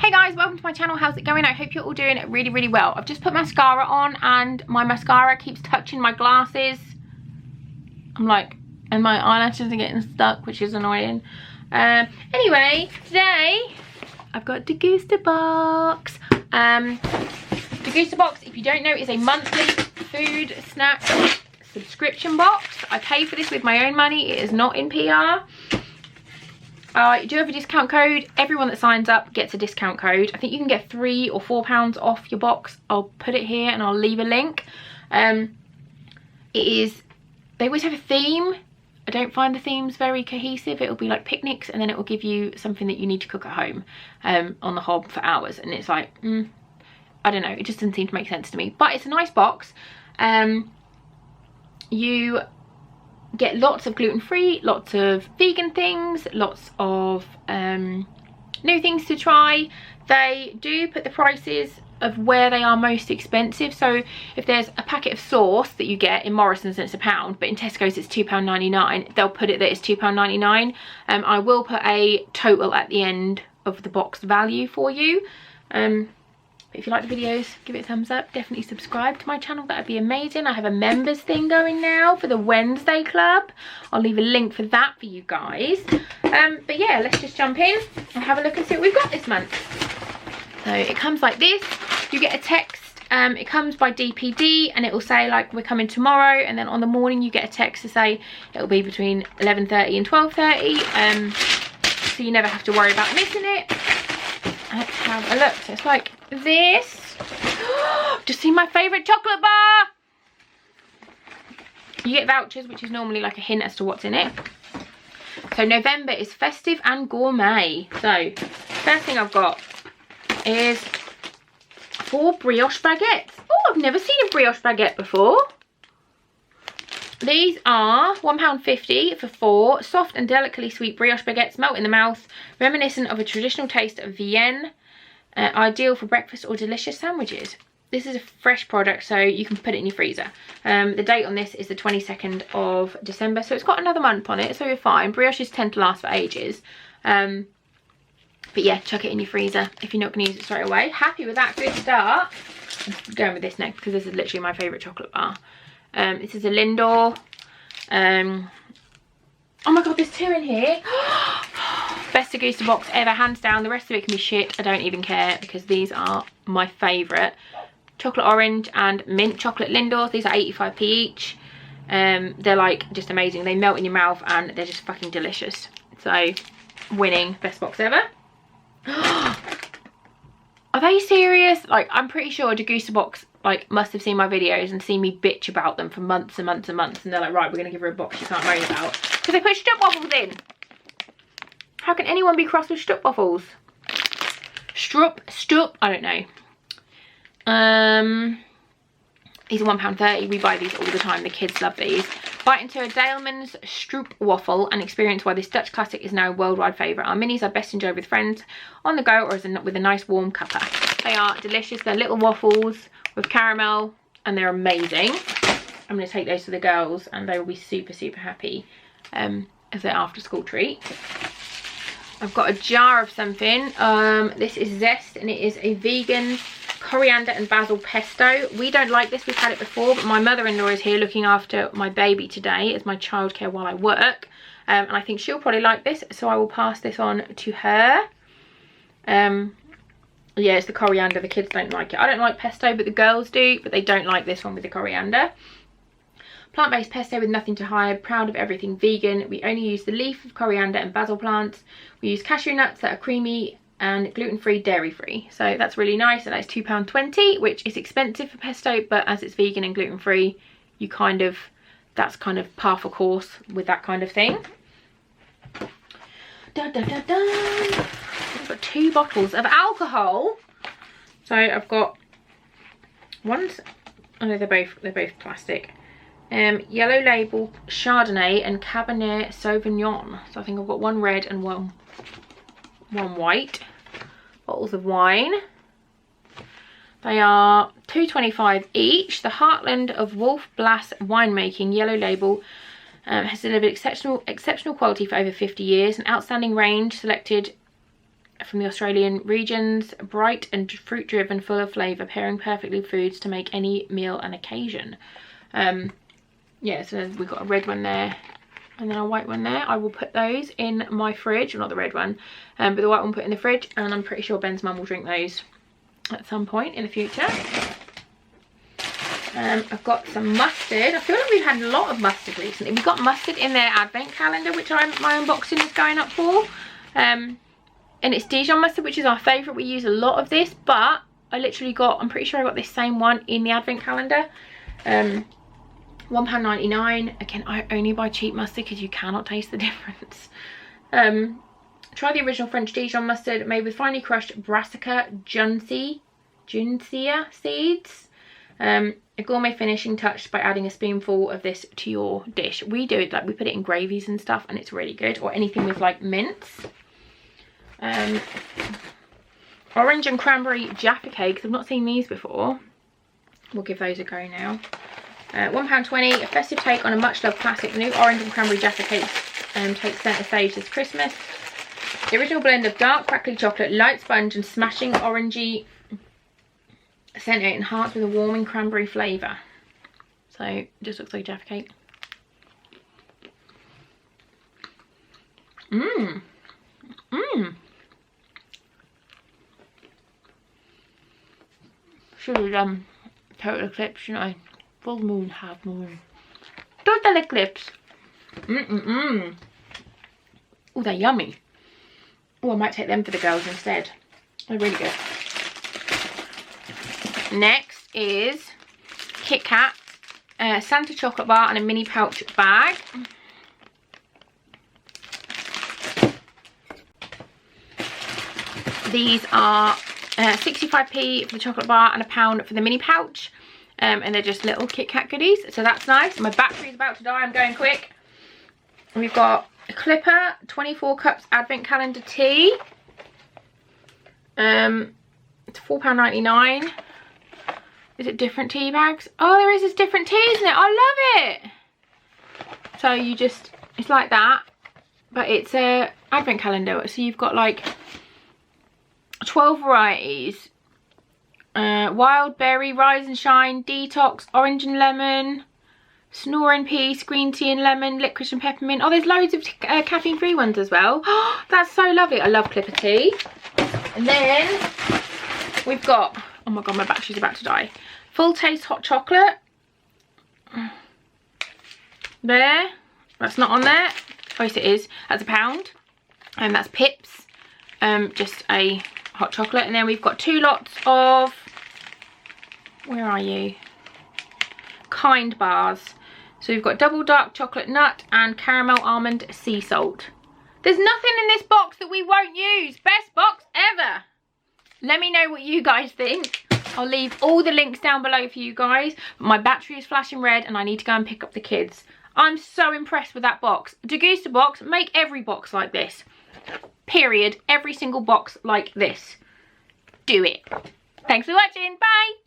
Hey guys, welcome to my channel. How's it going? I hope you're all doing really well. I've just put mascara on and my mascara keeps touching my glasses. I'm like, and my eyelashes are getting stuck, which is annoying. Anyway, today I've got Degustabox. Degustabox, if you don't know, is a monthly food snack subscription box. I pay for this with my own money. It is not in PR. I do have a discount code. Everyone that signs up gets a discount code. I think you can get £3 or £4 off your box. I'll put it here and I'll leave a link. They always have a theme. I don't find the themes very cohesive. It'll be like picnics and then it will give you something that you need to cook at home on the hob for hours. And it's like, I don't know. It just doesn't seem to make sense to me. But it's a nice box. You get lots of gluten-free, lots of vegan things, lots of new things to try. They do put the prices of where they are most expensive. So if there's a packet of sauce that you get in Morrison's and it's £1, but in Tesco's it's £2.99, they'll put it that it's £2.99. I will put a total at the end of the box value for you. If you like the videos, give it a thumbs up. Definitely subscribe to my channel. That would be amazing. I have a members thing going now for the Wednesday club. I'll leave a link for that for you guys. But yeah, let's just jump in and have a look and see what we've got this month. So it comes like this. You get a text. It comes by DPD and it will say like we're coming tomorrow, and then on the morning you get a text to say it'll be between 11:30 and 12:30. So you never have to worry about missing it. Let's have a look. So it's like this. Just seen my favourite chocolate bar. You get vouchers, which is normally like a hint as to what's in it. So November is festive and gourmet. So first thing I've got is 4 brioche baguettes. Oh, I've never seen a brioche baguette before. These are £1.50 for 4 soft and delicately sweet brioche baguettes, melt in the mouth, reminiscent of a traditional taste of Vienne, ideal for breakfast or delicious sandwiches. This is a fresh product, so you can put it in your freezer. The date on this is the 22nd of December, so it's got another month on it, so you're fine. Brioches tend to last for ages. But yeah, chuck it in your freezer if you're not going to use it straight away. Happy with that, good start. I'm going with this next because this is literally my favourite chocolate bar. This is a Lindor. Oh my god, there's 2 in here. Best Degustabox ever, hands down. The rest of it can be shit. I don't even care because these are my favourite. Chocolate orange and mint chocolate Lindor. These are 85p each. They're like just amazing. They melt in your mouth and they're just fucking delicious. So, winning best box ever. Are they serious? Like, I'm pretty sure Degustabox like must have seen my videos and seen me bitch about them for months and months and months, and they're like, right, we're gonna give her a box she can't moan about because they put stroopwafels in. How can anyone be cross with stroopwafels? Stroop, I don't know. These are £1.30. We buy these all the time. The kids love these. Bite into a Daleman's stroopwafel and experience why this Dutch classic is now a worldwide favourite. Our minis are best enjoyed with friends on the go or with a nice warm cuppa. They are delicious. They're little waffles with caramel and they're amazing. I'm going to take those to the girls and they will be super happy as their after school treat. I've got a jar of something. This is Zest and it is a vegan coriander and basil pesto. We don't like this, we've had it before, but my mother-in-law is here looking after my baby today as my childcare while I work, and I think she'll probably like this, so I will pass this on to her. Yeah, it's the coriander. The kids don't like it. I don't like pesto, but the girls do, but they don't like this one with the coriander. Plant-based pesto with nothing to hide. Proud of everything vegan. We only use the leaf of coriander and basil plants. We use cashew nuts that are creamy and gluten-free, dairy-free. So that's really nice, and that's £2.20, which is expensive for pesto, but as it's vegan and gluten-free, you kind of, that's kind of par for course with that kind of thing. I've got 2 bottles of alcohol. So I've got one's, oh no, they're both plastic. Yellow label Chardonnay and Cabernet Sauvignon. So I think I've got 1 red and one white. Bottles of wine. They are £2.25 each. The Heartland of Wolf Blass winemaking, yellow label, has delivered exceptional quality for over 50 years. An outstanding range selected from the Australian regions, bright and fruit driven, full of flavour, pairing perfectly with foods to make any meal an occasion. Yeah, so we've got a red one there and then a white one there. I will put those in my fridge, well, not the red one, but the white one put in the fridge, and I'm pretty sure Ben's mum will drink those at some point in the future. I've got some mustard. I feel like we've had a lot of mustard recently. We've got mustard in their advent calendar, which my unboxing is going up for. And it's Dijon mustard, which is our favourite. We use a lot of this, but I literally got, I'm pretty sure I got this same one in the advent calendar. £1.99. Again, I only buy cheap mustard because you cannot taste the difference. Try the original French Dijon mustard made with finely crushed brassica juncea seeds. A gourmet finishing touch by adding a spoonful of this to your dish. We do it like we put it in gravies and stuff, and it's really good, or anything with like mince. Orange and cranberry Jaffa cakes. I've not seen these before. We'll give those a go now. £1.20, a festive take on a much loved classic. The new orange and cranberry Jaffa cakes takes centre stage this Christmas. The original blend of dark crackly chocolate, light sponge and smashing orangey centre enhanced with a warming cranberry flavour. So it just looks like Jaffa cake. Should have done total eclipse, shouldn't I? Full moon, half moon. Total eclipse. Oh, they're yummy. Oh, I might take them for the girls instead. They're really good. Next is Kit Kat, Santa chocolate bar and a mini pouch bag. These are 65p for the chocolate bar and £1 for the mini pouch. And they're just little Kit Kat goodies, so that's nice. My battery's about to die, I'm going quick. And we've got a Clipper 24 cups advent calendar tea. It's £4.99. Is it different tea bags? Oh, there is this different tea, isn't it? I love it. So you just, it's like that, but it's a advent calendar. So you've got like 12 varieties. Wild berry, rise and shine, detox, orange and lemon, snoring peace, green tea and lemon, licorice and peppermint. Oh, there's loads of caffeine free ones as well. Oh, that's so lovely. I love Clipper tea. And then we've got, oh my god, my battery's about to die, Full Taste hot chocolate. There, that's not on there. Oh yes, it is. That's £1, and that's Pips, just a hot chocolate. And then we've got 2 lots of, where are you, Kind bars. So we've got double dark chocolate nut and caramel almond sea salt. There's nothing in this box that we won't use. Best box ever. Let me know what you guys think. I'll leave all the links down below for you guys. My battery is flashing red and I need to go and pick up the kids. I'm so impressed with that box. Degustabox, make every box like this. Period. Every single box like this. Do it. Thanks for watching. Bye.